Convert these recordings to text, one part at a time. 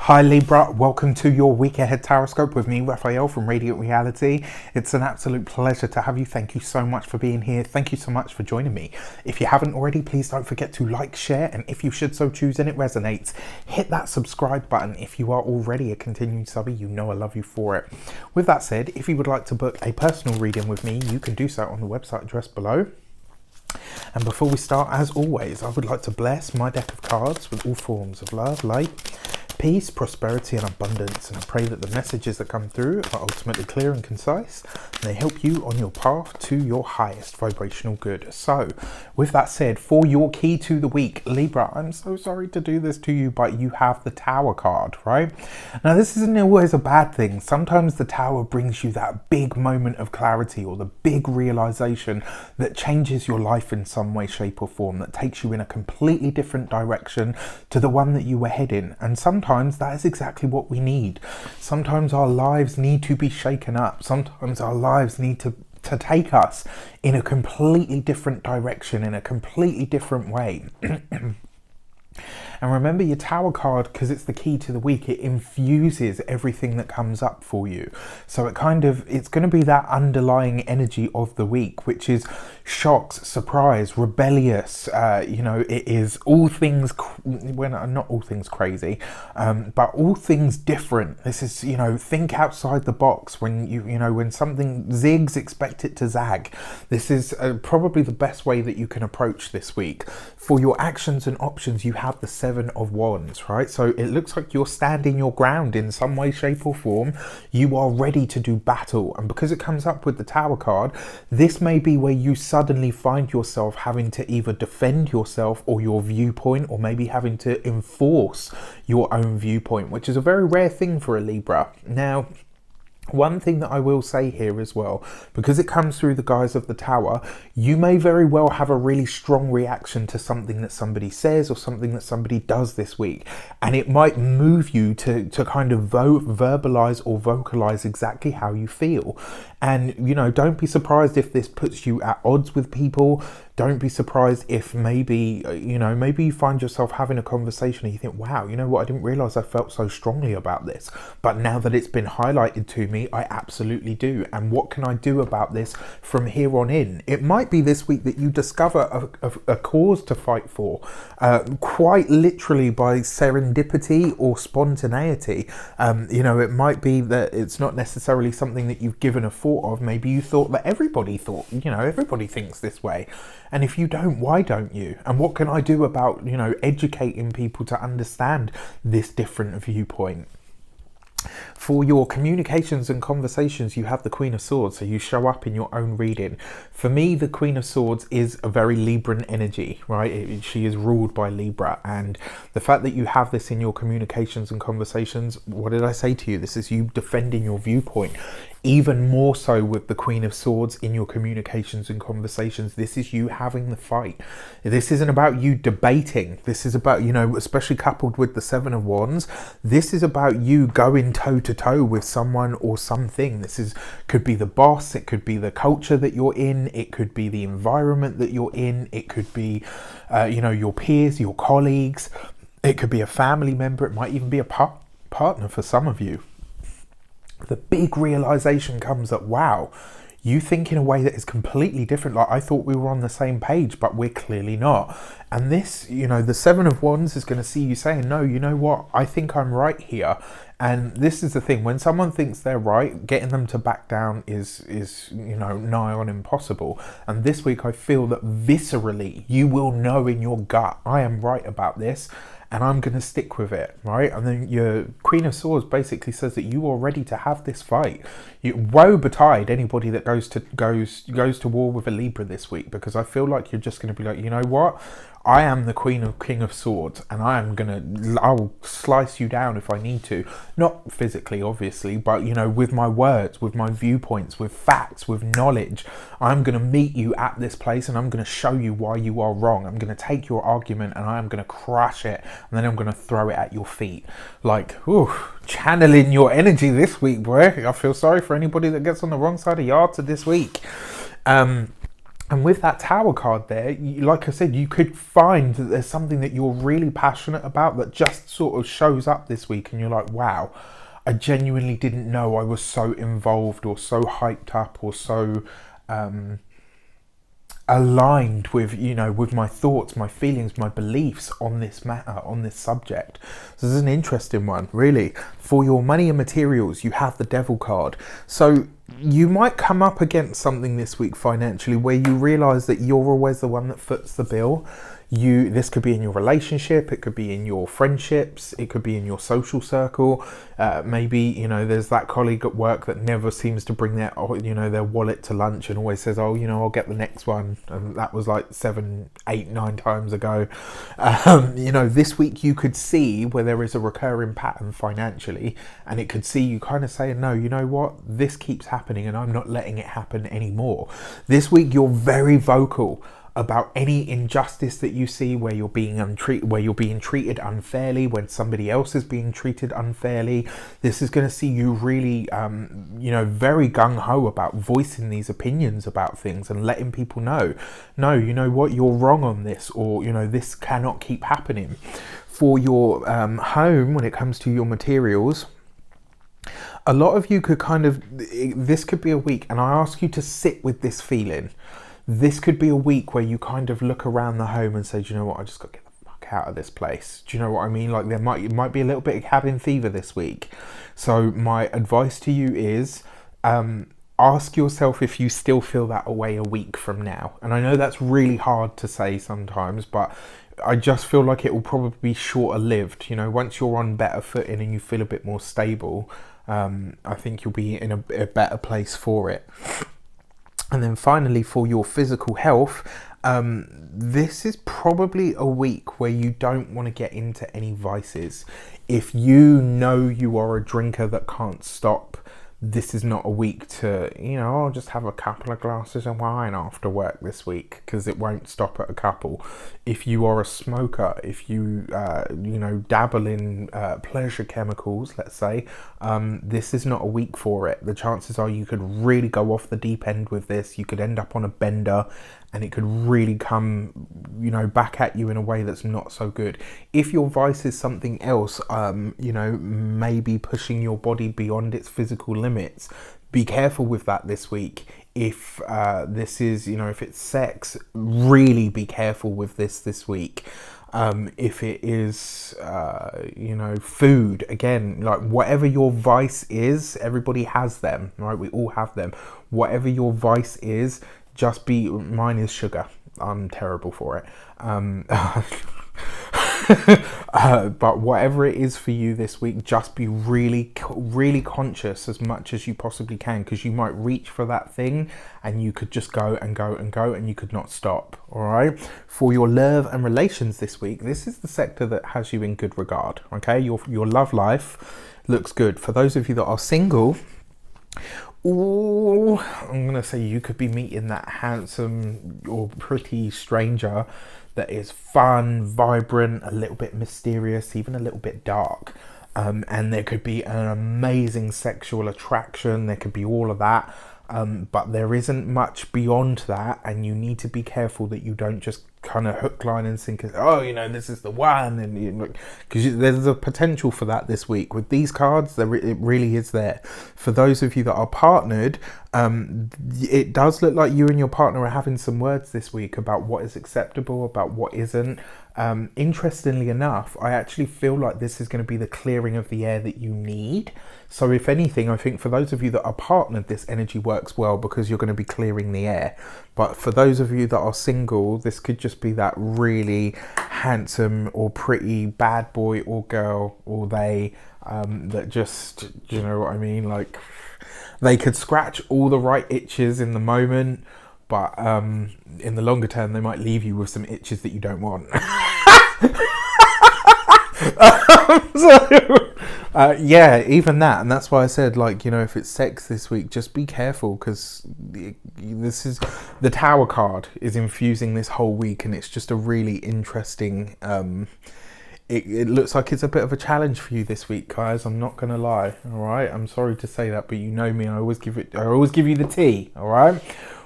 Hi Libra, welcome to your week ahead taroscope with me, Raphael from Reydiant Reality. It's an absolute pleasure to have you. Thank you so much for being here. Thank you so much for joining me. If you haven't already, please don't forget to like, share, and if you should so choose and it resonates, hit that subscribe button. If you are already a continued subby, you know I love you for it. With that said, if you would like to book a personal reading with me, you can do so on the website address below. And before we start, as always, I would like to bless my deck of cards with all forms of love, light, peace, prosperity and abundance, and I pray that the messages that come through are ultimately clear and concise and they help you on your path to your highest vibrational good. So with that said, for your key to the week, Libra, I'm so sorry to do this to you, but you have the Tower card, right? Now this isn't always a bad thing. Sometimes the Tower brings you that big moment of clarity or the big realization that changes your life in some way, shape or form, that takes you in a completely different direction to the one that you were heading. And sometimes that is exactly what we need. Sometimes our lives need to be shaken up. Sometimes our lives need to take us in a completely different direction, in a completely different way. And remember your Tower card, because it's the key to the week, it infuses everything that comes up for you. So it's going to be that underlying energy of the week, which is shocks, surprise, rebellious. It is all things, well, not all things crazy, but all things different. This is, think outside the box. When when something zigs, expect it to zag. This is probably the best way that you can approach this week. For your actions and options, you have the Seven of Wands, right? So it looks like you're standing your ground in some way, shape or form. You are ready to do battle. And because it comes up with the Tower card, this may be where you suddenly find yourself having to either defend yourself or your viewpoint, or maybe having to enforce your own viewpoint, which is a very rare thing for a Libra. Now, one thing that I will say here as well, because it comes through the guise of the Tower, you may very well have a really strong reaction to something that somebody says or something that somebody does this week. And it might move you to kind of verbalize or vocalize exactly how you feel. And, don't be surprised if this puts you at odds with people. Don't be surprised if maybe you find yourself having a conversation and you think, wow, you know what, I didn't realize I felt so strongly about this. But now that it's been highlighted to me, I absolutely do. And what can I do about this from here on in? It might be this week that you discover a cause to fight for, quite literally by serendipity or spontaneity. It might be that it's not necessarily something that you've given a thought of. Maybe you thought that everybody thinks this way. And if you don't, why don't you? And what can I do about, educating people to understand this different viewpoint? For your communications and conversations, you have the Queen of Swords, so you show up in your own reading. For me, the Queen of Swords is a very Libran energy, right? She is ruled by Libra, and the fact that you have this in your communications and conversations, what did I say to you? This is you defending your viewpoint. Even more so with the Queen of Swords in your communications and conversations. This is you having the fight. This isn't about you debating. This is about, especially coupled with the Seven of Wands, this is about you going toe to toe with someone or something. Could be the boss, it could be the culture that you're in, it could be the environment that you're in, it could be, your peers, your colleagues, it could be a family member, it might even be a partner for some of you. The big realization comes that, wow, you think in a way that is completely different. Like, I thought we were on the same page, but we're clearly not. And this, the Seven of Wands is going to see you saying, no, you know what, I think I'm right here. And this is the thing, when someone thinks they're right, getting them to back down is nigh on impossible. And this week I feel that viscerally you will know in your gut, I am right about this, and I'm going to stick with it, right? And then your Queen of Swords basically says that you are ready to have this fight. Woe betide anybody that goes to war with a Libra this week, because I feel like you're just going to be like, you know what? I am the King of Swords, and I'll slice you down if I need to. Not physically, obviously, but, with my words, with my viewpoints, with facts, with knowledge. I'm going to meet you at this place, and I'm going to show you why you are wrong. I'm going to take your argument, and I am going to crush it, and then I'm going to throw it at your feet. Like, channeling your energy this week, boy. I feel sorry for anybody that gets on the wrong side of yards this week. And with that Tower card there, like I said, you could find that there's something that you're really passionate about that just sort of shows up this week, and you're like, wow, I genuinely didn't know I was so involved or so hyped up or so aligned with, you know, with my thoughts, my feelings, my beliefs on this matter, on this subject. So this is an interesting one, really. For your money and materials, you have the Devil card. So you might come up against something this week financially where you realize that you're always the one that foots the bill. This could be in your relationship, it could be in your friendships, it could be in your social circle. Maybe, you know, there's that colleague at work that never seems to bring their, you know, their wallet to lunch and always says, oh, you know, I'll get the next one. And that was like 7, 8, 9 times ago. You know, this week you could see where there is a recurring pattern financially, and it could see you kind of saying, no, you know what, this keeps happening and I'm not letting it happen anymore. This week you're very vocal about any injustice that you see, where you're being treated unfairly, when somebody else is being treated unfairly. This is going to see you really, you know, very gung-ho about voicing these opinions about things and letting people know, no, you know what, you're wrong on this, or, you know, this cannot keep happening. For your home, when it comes to your materials, a lot of you could kind of, this could be a week, and I ask you to sit with this feeling. This could be a week where you kind of look around the home and say, do you know what, I just got to get the fuck out of this place. Do you know what I mean? Like, it might be a little bit of cabin fever this week. So my advice to you is, ask yourself if you still feel that way a week from now. And I know that's really hard to say sometimes, but I just feel like it will probably be shorter lived. You know, once you're on better footing and you feel a bit more stable, I think you'll be in a better place for it. And then finally, for your physical health, this is probably a week where you don't want to get into any vices. If you know you are a drinker that can't stop, this is not a week to, you know, I'll just have a couple of glasses of wine after work this week, because it won't stop at a couple. If you are a smoker, if you, you know, dabble in pleasure chemicals, let's say, this is not a week for it. The chances are you could really go off the deep end with this. You could end up on a bender, and it could really come, you know, back at you in a way that's not so good. If your vice is something else, you know, maybe pushing your body beyond its physical limits, be careful with that this week. If this is, you know, if it's sex, really be careful with this week. If it is, you know, food, again, like whatever your vice is, everybody has them, right? We all have them. Whatever your vice is, just be, mine is sugar. I'm terrible for it. But whatever it is for you this week, just be really, really conscious as much as you possibly can, because you might reach for that thing and you could just go and go and go and you could not stop. All right. For your love and relations this week, this is the sector that has you in good regard. Okay. Your love life looks good. For those of you that are single, ooh, I'm going to say you could be meeting that handsome or pretty stranger that is fun, vibrant, a little bit mysterious, even a little bit dark. And there could be an amazing sexual attraction. There could be all of that. But there isn't much beyond that. And you need to be careful that you don't just kind of hook, line and sinker. Oh, you know, this is the one. And you know, because there's a potential for that this week. With these cards, it really is there. For those of you that are partnered, it does look like you and your partner are having some words this week about what is acceptable, about what isn't. Interestingly enough, I actually feel like this is going to be the clearing of the air that you need. So if anything, I think for those of you that are partnered, this energy works well because you're going to be clearing the air. But for those of you that are single, this could just be that really handsome or pretty bad boy or girl, or they, that just, you know what I mean? Like, they could scratch all the right itches in the moment, but in the longer term, they might leave you with some itches that you don't want. Yeah, even that. And that's why I said, like, you know, if it's sex this week, just be careful, because this is, the Tower card is infusing this whole week, and it's just a really interesting, it looks like it's a bit of a challenge for you this week, guys. I'm not gonna lie. All right, I'm sorry to say that, but you know me, I always give you the tea. All right.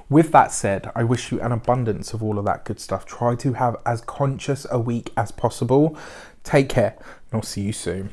With that said, I wish you an abundance of all of that good stuff. Try to have as conscious a week as possible. Take care, and I'll see you soon.